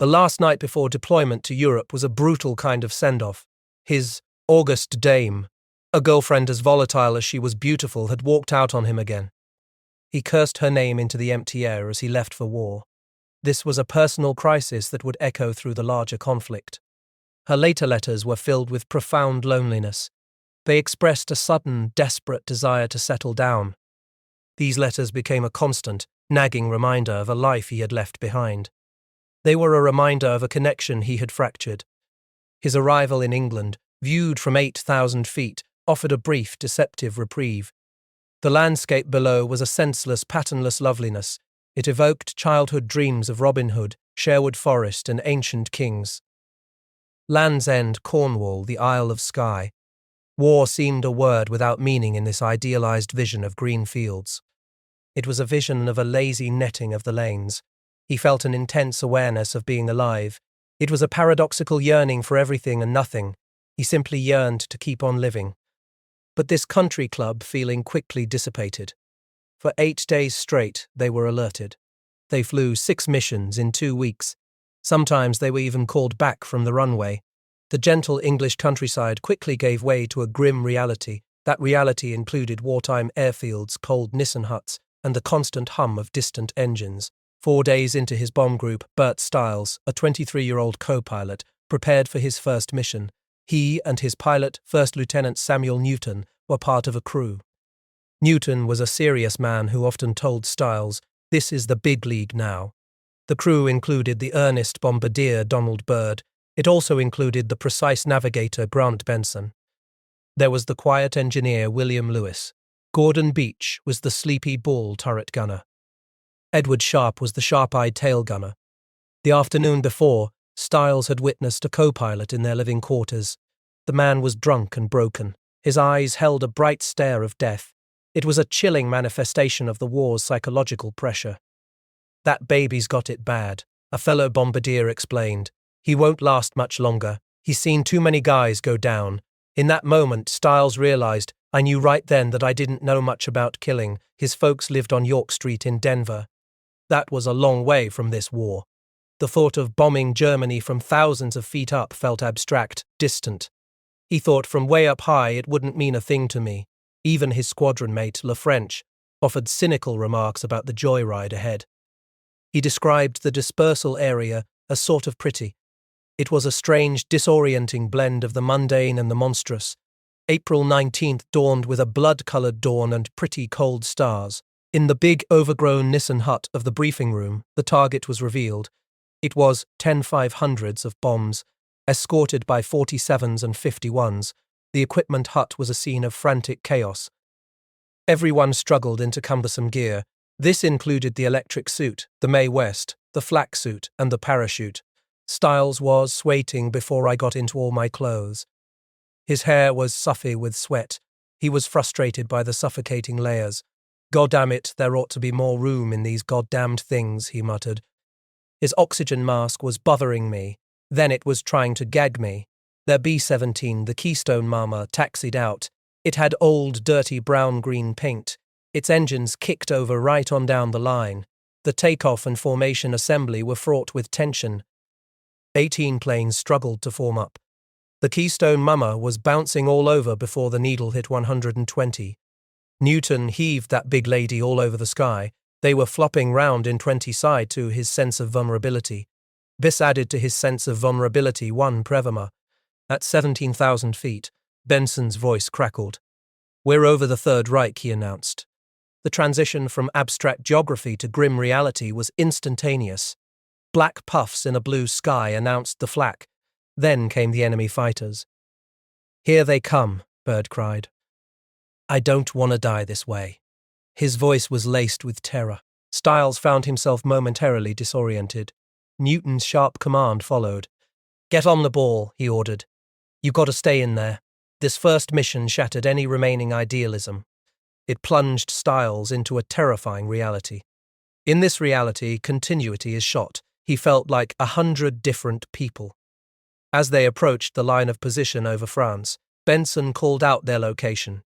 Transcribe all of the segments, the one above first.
The last night before deployment to Europe was a brutal kind of send-off. His August dame, a girlfriend as volatile as she was beautiful, had walked out on him again. He cursed her name into the empty air as he left for war. This was a personal crisis that would echo through the larger conflict. Her later letters were filled with profound loneliness. They expressed a sudden, desperate desire to settle down. These letters became a constant, nagging reminder of a life he had left behind. They were a reminder of a connection he had fractured. His arrival in England, viewed from 8,000 feet, offered a brief, deceptive reprieve. The landscape below was a senseless, patternless loveliness. It evoked childhood dreams of Robin Hood, Sherwood Forest, and ancient kings. Land's End, Cornwall, the Isle of Skye. War seemed a word without meaning in this idealized vision of green fields. It was a vision of a lazy netting of the lanes. He felt an intense awareness of being alive. It was a paradoxical yearning for everything and nothing. He simply yearned to keep on living. But this country club feeling quickly dissipated. For 8 days straight, they were alerted. They flew 6 missions in 2 weeks. Sometimes they were even called back from the runway. The gentle English countryside quickly gave way to a grim reality. That reality included wartime airfields, cold Nissen huts, and the constant hum of distant engines. 4 days into his bomb group, Bert Stiles, a 23-year-old co-pilot, prepared for his first mission. He and his pilot, First Lieutenant Samuel Newton, were part of a crew. Newton was a serious man who often told Stiles, "This is the big league now." The crew included the earnest bombardier Donald Byrd. It also included the precise navigator Grant Benson. There was the quiet engineer William Lewis. Gordon Beach was the sleepy bull turret gunner. Edward Sharp was the sharp-eyed tail gunner. The afternoon before, Stiles had witnessed a co-pilot in their living quarters. The man was drunk and broken. His eyes held a bright stare of death. It was a chilling manifestation of the war's psychological pressure. "That baby's got it bad," a fellow bombardier explained. "He won't last much longer. He's seen too many guys go down." In that moment, Stiles realized, "I knew right then that I didn't know much about killing." His folks lived on York Street in Denver. That was a long way from this war. The thought of bombing Germany from thousands of feet up felt abstract, distant. He thought from way up high it wouldn't mean a thing to me. Even his squadron mate, LaFrench, offered cynical remarks about the joyride ahead. He described the dispersal area as sort of pretty. It was a strange, disorienting blend of the mundane and the monstrous. April 19th dawned with a blood-colored dawn and pretty cold stars. In the big, overgrown Nissen hut of the briefing room, the target was revealed. It was 10 500s of bombs, escorted by 47s and 51s. The equipment hut was a scene of frantic chaos. Everyone struggled into cumbersome gear. This included the electric suit, the Mae West, the flak suit, and the parachute. Stiles was waiting before I got into all my clothes. His hair was soupy with sweat. He was frustrated by the suffocating layers. "Goddamn it, there ought to be more room in these goddamned things," he muttered. His oxygen mask was bothering me. Then it was trying to gag me. Their B-17, the Keystone Mama, taxied out. It had old, dirty brown-green paint. Its engines kicked over right on down the line. The takeoff and formation assembly were fraught with tension. 18 planes struggled to form up. The Keystone Mama was bouncing all over before the needle hit 120. Newton heaved that big lady all over the sky. They were flopping round in 20 side to his sense of vulnerability. This added to his sense of vulnerability one Prevama. At 17,000 feet, Benson's voice crackled. "We're over the Third Reich," he announced. The transition from abstract geography to grim reality was instantaneous. Black puffs in a blue sky announced the flak. Then came the enemy fighters. "Here they come," Byrd cried. "I don't want to die this way." His voice was laced with terror. Stiles found himself momentarily disoriented. Newton's sharp command followed. "Get on the ball," he ordered. "You got to stay in there." This first mission shattered any remaining idealism. It plunged Stiles into a terrifying reality. In this reality, continuity is shot. He felt like 100 different people. As they approached the line of position over France, Benson called out their location.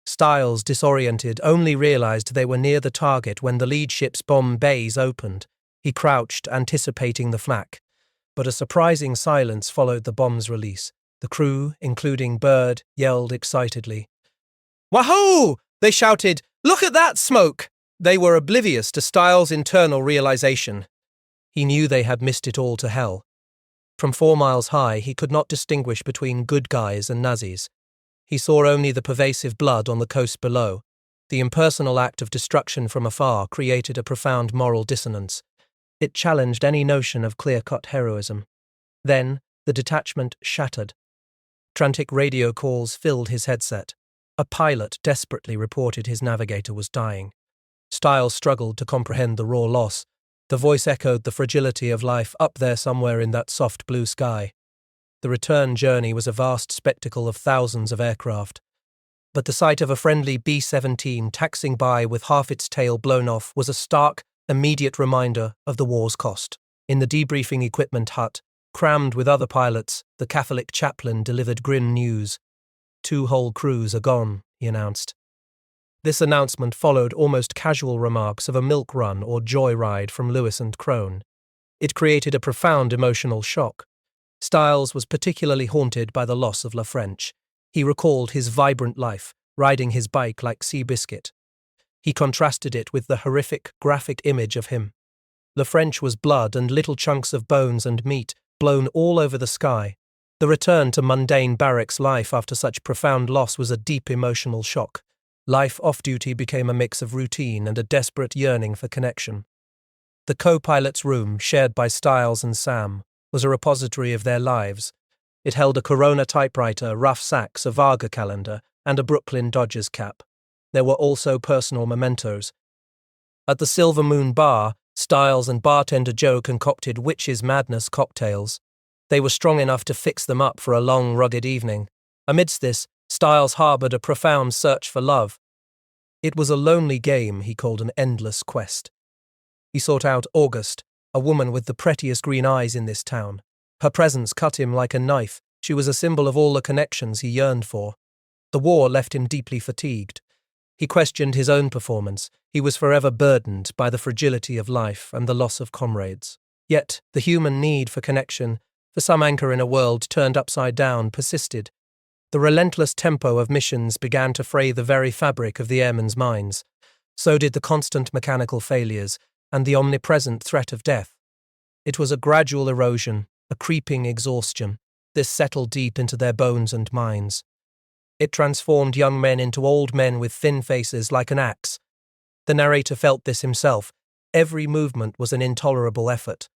Stiles, disoriented, only realized they were near the target when the lead ship's bomb bays opened. He crouched, anticipating the flak. but a surprising silence followed the bomb's release. The crew, including Bird, yelled excitedly. "Wahoo!" they shouted. "Look at that smoke!" They were oblivious to Styles' internal realization. He knew they had missed it all to hell. From 4 miles high, he could not distinguish between good guys and Nazis. He saw only the pervasive blood on the coast below. The impersonal act of destruction from afar created a profound moral dissonance. It challenged any notion of clear-cut heroism. Then, the detachment shattered. Frantic radio calls filled his headset. A pilot desperately reported his navigator was dying. Styles struggled to comprehend the raw loss. The voice echoed the fragility of life up there somewhere in that soft blue sky. The return journey was a vast spectacle of thousands of aircraft. But the sight of a friendly B-17 taxiing by with half its tail blown off was a stark, immediate reminder of the war's cost. In the debriefing equipment hut, crammed with other pilots, the Catholic chaplain delivered grim news. 2 whole crews are gone, he announced. This announcement followed almost casual remarks of a milk run or joyride from Lewis and Crone. It created a profound emotional shock. Styles was particularly haunted by the loss of La French. He recalled his vibrant life, riding his bike like Seabiscuit. He contrasted it with the horrific, graphic image of him. La French was blood and little chunks of bones and meat blown all over the sky. The return to mundane barracks life after such profound loss was a deep emotional shock. Life off-duty became a mix of routine and a desperate yearning for connection. The co-pilot's room, shared by Styles and Sam, was a repository of their lives. It held a Corona typewriter, rough sacks, a Varga calendar, and a Brooklyn Dodgers cap. There were also personal mementos. At the Silver Moon Bar, Styles and bartender Joe concocted witch's madness cocktails. They were strong enough to fix them up for a long, rugged evening. Amidst this, Styles harbored a profound search for love. It was a lonely game he called an endless quest. He sought out August, a woman with the prettiest green eyes in this town. Her presence cut him like a knife. She was a symbol of all the connections he yearned for. The war left him deeply fatigued. He questioned his own performance. He was forever burdened by the fragility of life and the loss of comrades. Yet, the human need for connection, for some anchor in a world turned upside down, persisted. The relentless tempo of missions began to fray the very fabric of the airmen's minds. So did the constant mechanical failures and the omnipresent threat of death. It was a gradual erosion, a creeping exhaustion. This settled deep into their bones and minds. It transformed young men into old men with thin faces like an axe. The narrator felt this himself. Every movement was an intolerable effort.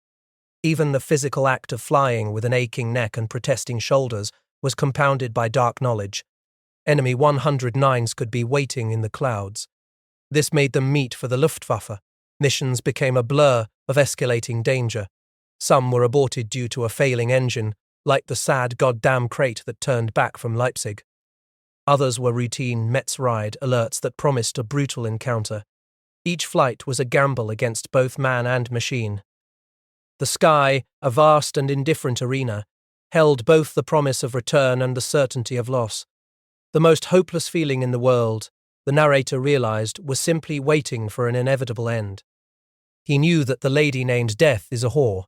Even the physical act of flying with an aching neck and protesting shoulders was compounded by dark knowledge. Enemy 109s could be waiting in the clouds. This made them meet for the Luftwaffe. Missions became a blur of escalating danger. Some were aborted due to a failing engine, like the sad goddamn crate that turned back from Leipzig. Others were routine Metz ride alerts that promised a brutal encounter. Each flight was a gamble against both man and machine. The sky, a vast and indifferent arena, held both the promise of return and the certainty of loss. The most hopeless feeling in the world, the narrator realized, was simply waiting for an inevitable end. He knew that the lady named Death is a whore.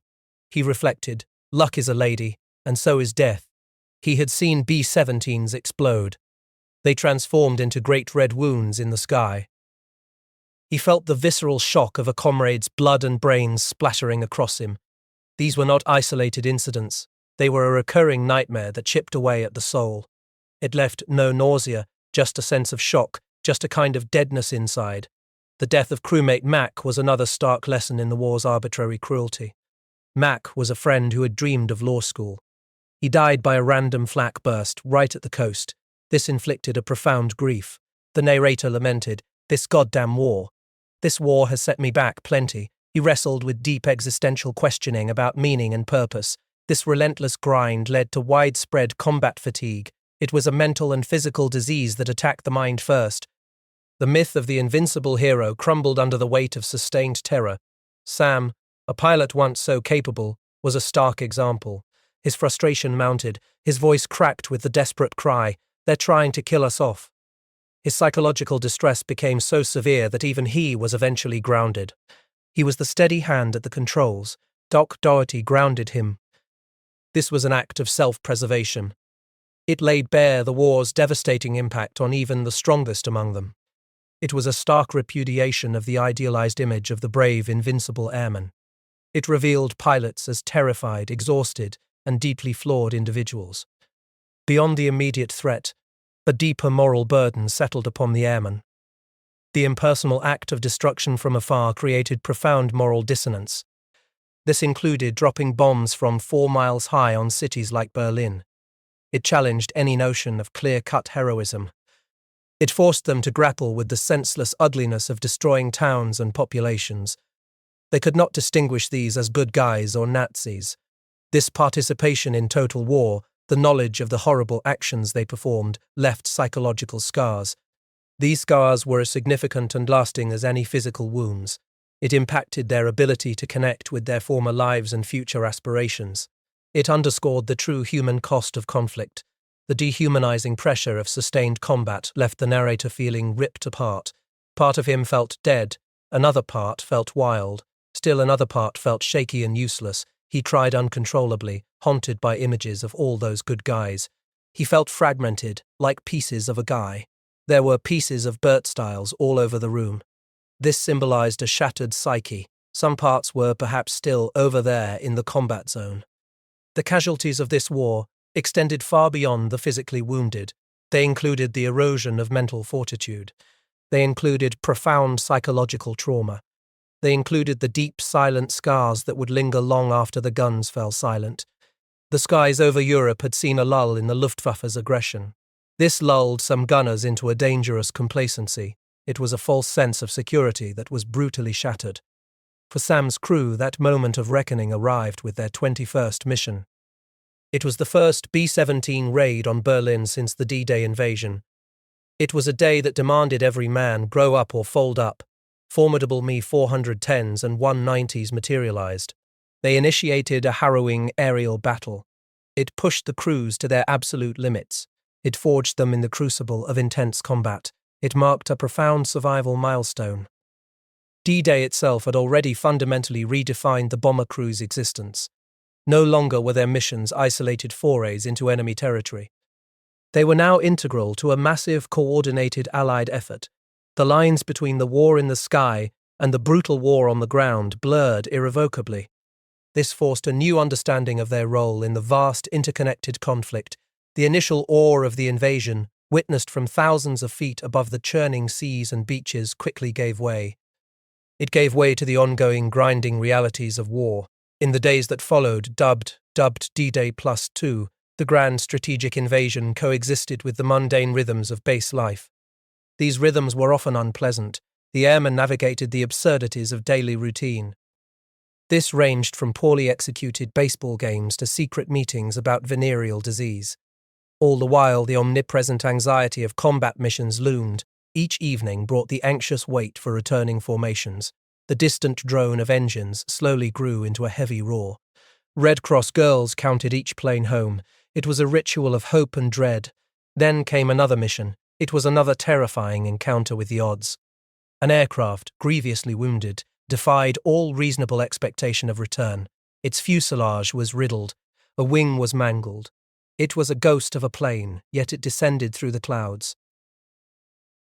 He reflected, luck is a lady, and so is death. He had seen B-17s explode. They transformed into great red wounds in the sky. He felt the visceral shock of a comrade's blood and brains splattering across him. These were not isolated incidents. They were a recurring nightmare that chipped away at the soul. It left no nausea, just a sense of shock, just a kind of deadness inside. The death of crewmate Mac was another stark lesson in the war's arbitrary cruelty. Mac was a friend who had dreamed of law school. He died by a random flak burst right at the coast. This inflicted a profound grief. The narrator lamented, "This goddamn war. This war has set me back plenty." He wrestled with deep existential questioning about meaning and purpose. This relentless grind led to widespread combat fatigue. It was a mental and physical disease that attacked the mind first. The myth of the invincible hero crumbled under the weight of sustained terror. Sam, a pilot once so capable, was a stark example. His frustration mounted, his voice cracked with the desperate cry, "They're trying to kill us off." His psychological distress became so severe that even he was eventually grounded. He was the steady hand at the controls. Doc Doherty grounded him. This was an act of self-preservation. It laid bare the war's devastating impact on even the strongest among them. It was a stark repudiation of the idealized image of the brave, invincible airman. It revealed pilots as terrified, exhausted, and deeply flawed individuals. Beyond the immediate threat, a deeper moral burden settled upon the airman. The impersonal act of destruction from afar created profound moral dissonance. This included dropping bombs from 4 miles high on cities like Berlin. It challenged any notion of clear-cut heroism. It forced them to grapple with the senseless ugliness of destroying towns and populations. They could not distinguish these as good guys or Nazis. This participation in total war, the knowledge of the horrible actions they performed, left psychological scars. These scars were as significant and lasting as any physical wounds. It impacted their ability to connect with their former lives and future aspirations. It underscored the true human cost of conflict. The dehumanizing pressure of sustained combat left the narrator feeling ripped apart. Part of him felt dead, another part felt wild, still another part felt shaky and useless. He cried uncontrollably, haunted by images of all those good guys. He felt fragmented, like pieces of a guy. There were pieces of Bert Styles all over the room. This symbolized a shattered psyche. Some parts were perhaps still over there in the combat zone. The casualties of this war extended far beyond the physically wounded. They included the erosion of mental fortitude. They included profound psychological trauma. They included the deep, silent scars that would linger long after the guns fell silent. The skies over Europe had seen a lull in the Luftwaffe's aggression. This lulled some gunners into a dangerous complacency. It was a false sense of security that was brutally shattered. For Sam's crew, that moment of reckoning arrived with their 21st mission. It was the first B-17 raid on Berlin since the D-Day invasion. It was a day that demanded every man grow up or fold up. Formidable Me-410s and 190s materialized. They initiated a harrowing aerial battle. It pushed the crews to their absolute limits. It forged them in the crucible of intense combat. It marked a profound survival milestone. D-Day itself had already fundamentally redefined the bomber crew's existence. No longer were their missions isolated forays into enemy territory. They were now integral to a massive, coordinated Allied effort. The lines between the war in the sky and the brutal war on the ground blurred irrevocably. This forced a new understanding of their role in the vast, interconnected conflict. The initial awe of the invasion, witnessed from thousands of feet above the churning seas and beaches, quickly gave way. It gave way to the ongoing, grinding realities of war. In the days that followed, dubbed D-Day +2, the grand strategic invasion coexisted with the mundane rhythms of base life. These rhythms were often unpleasant. The airmen navigated the absurdities of daily routine. This ranged from poorly executed baseball games to secret meetings about venereal disease. All the while, the omnipresent anxiety of combat missions loomed. Each evening brought the anxious wait for returning formations. The distant drone of engines slowly grew into a heavy roar. Red Cross girls counted each plane home. It was a ritual of hope and dread. Then came another mission. It was another terrifying encounter with the odds. An aircraft, grievously wounded, defied all reasonable expectation of return. Its fuselage was riddled. A wing was mangled. It was a ghost of a plane, yet it descended through the clouds.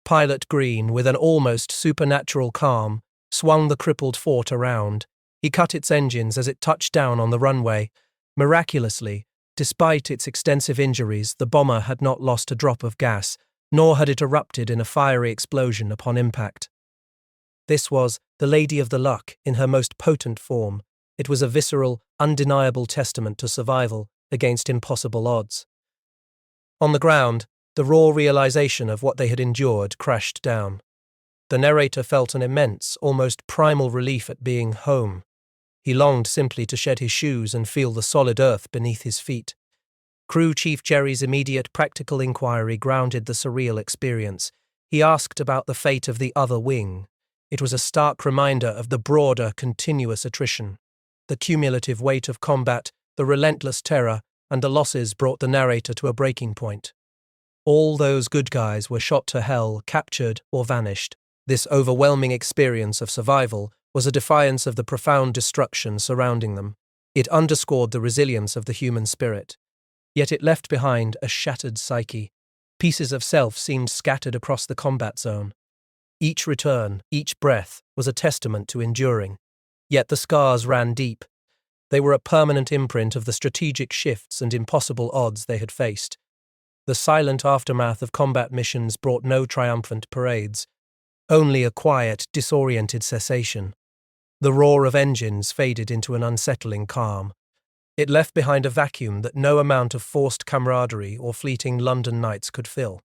Pilot Green, with an almost supernatural calm, swung the crippled fort around. He cut its engines as it touched down on the runway. Miraculously, despite its extensive injuries, the bomber had not lost a drop of gas, nor had it erupted in a fiery explosion upon impact. This was the Lady of the Luck in her most potent form. It was a visceral, undeniable testament to survival against impossible odds. On the ground, the raw realization of what they had endured crashed down. The narrator felt an immense, almost primal relief at being home. He longed simply to shed his shoes and feel the solid earth beneath his feet. Crew Chief Jerry's immediate practical inquiry grounded the surreal experience. He asked about the fate of the other wing. It was a stark reminder of the broader, continuous attrition. The cumulative weight of combat, the relentless terror, and the losses brought the narrator to a breaking point. All those good guys were shot to hell, captured, or vanished. This overwhelming experience of survival was a defiance of the profound destruction surrounding them. It underscored the resilience of the human spirit. Yet it left behind a shattered psyche. Pieces of self seemed scattered across the combat zone. Each return, each breath, was a testament to enduring. Yet the scars ran deep. They were a permanent imprint of the strategic shifts and impossible odds they had faced. The silent aftermath of combat missions brought no triumphant parades, only a quiet, disoriented cessation. The roar of engines faded into an unsettling calm. It left behind a vacuum that no amount of forced camaraderie or fleeting London nights could fill.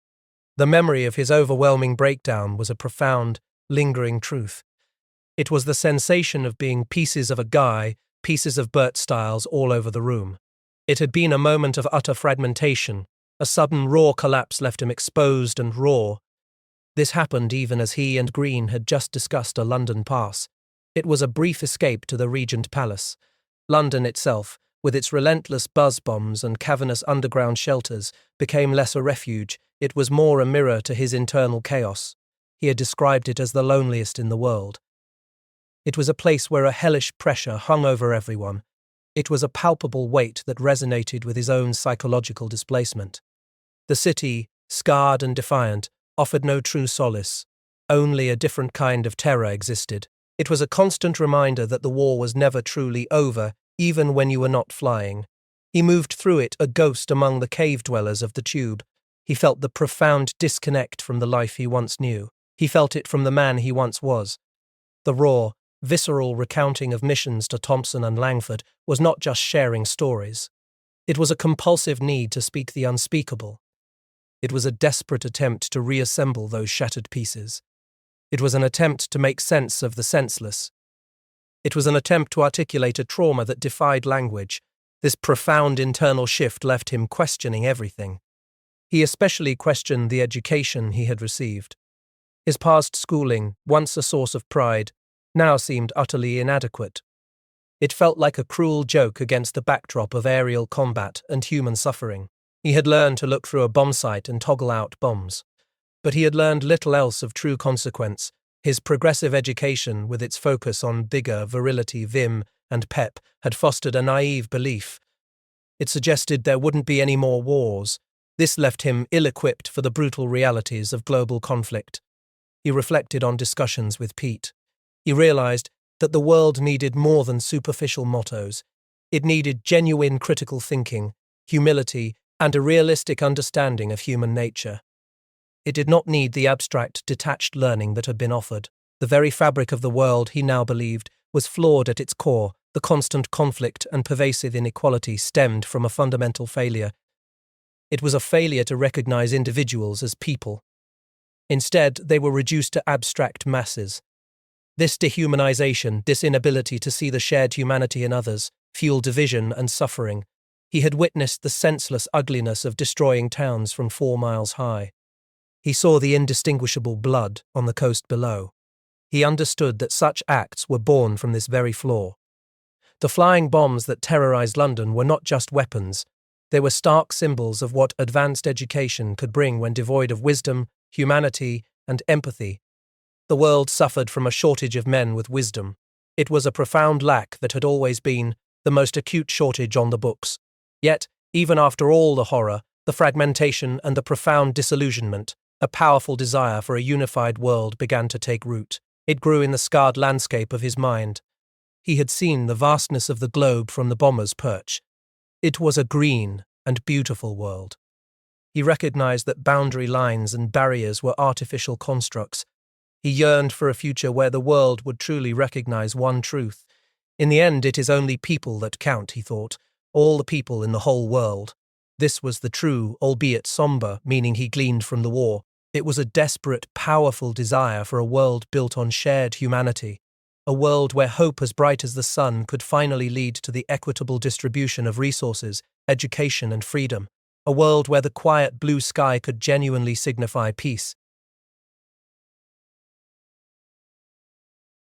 The memory of his overwhelming breakdown was a profound, lingering truth. It was the sensation of being pieces of a guy, pieces of Bert Stiles all over the room. It had been a moment of utter fragmentation. A sudden raw collapse left him exposed and raw. This happened even as he and Green had just discussed a London pass. It was a brief escape to the Regent Palace. London itself, with its relentless buzz bombs and cavernous underground shelters, became less a refuge. It was more a mirror to his internal chaos. He had described it as the loneliest in the world. It was a place where a hellish pressure hung over everyone. It was a palpable weight that resonated with his own psychological displacement. The city, scarred and defiant, offered no true solace. Only a different kind of terror existed. It was a constant reminder that the war was never truly over, even when you were not flying. He moved through it, a ghost among the cave dwellers of the tube. He felt the profound disconnect from the life he once knew. He felt it from the man he once was. The raw, visceral recounting of missions to Thompson and Langford was not just sharing stories. It was a compulsive need to speak the unspeakable. It was a desperate attempt to reassemble those shattered pieces. It was an attempt to make sense of the senseless. It was an attempt to articulate a trauma that defied language. This profound internal shift left him questioning everything. He especially questioned the education he had received. His past schooling, once a source of pride, now seemed utterly inadequate. It felt like a cruel joke against the backdrop of aerial combat and human suffering. He had learned to look through a bomb sight and toggle out bombs. But he had learned little else of true consequence. His progressive education, with its focus on vigor, virility, vim, and pep, had fostered a naive belief. It suggested there wouldn't be any more wars. This left him ill-equipped for the brutal realities of global conflict. He reflected on discussions with Pete. He realized that the world needed more than superficial mottos. It needed genuine critical thinking, humility, and a realistic understanding of human nature. It did not need the abstract, detached learning that had been offered. The very fabric of the world, he now believed, was flawed at its core. The constant conflict and pervasive inequality stemmed from a fundamental failure. It was a failure to recognize individuals as people. Instead, they were reduced to abstract masses. This dehumanization, this inability to see the shared humanity in others, fueled division and suffering. He had witnessed the senseless ugliness of destroying towns from 4 miles high. He saw the indistinguishable blood on the coast below. He understood that such acts were born from this very flaw. The flying bombs that terrorized London were not just weapons. They were stark symbols of what advanced education could bring when devoid of wisdom, humanity, and empathy. The world suffered from a shortage of men with wisdom. It was a profound lack that had always been the most acute shortage on the books. Yet, even after all the horror, the fragmentation, and the profound disillusionment, a powerful desire for a unified world began to take root. It grew in the scarred landscape of his mind. He had seen the vastness of the globe from the bomber's perch. It was a green and beautiful world. He recognized that boundary lines and barriers were artificial constructs. He yearned for a future where the world would truly recognize one truth. In the end, it is only people that count, he thought, all the people in the whole world. This was the true, albeit somber, meaning he gleaned from the war. It was a desperate, powerful desire for a world built on shared humanity, a world where hope as bright as the sun could finally lead to the equitable distribution of resources, education, and freedom, a world where the quiet blue sky could genuinely signify peace.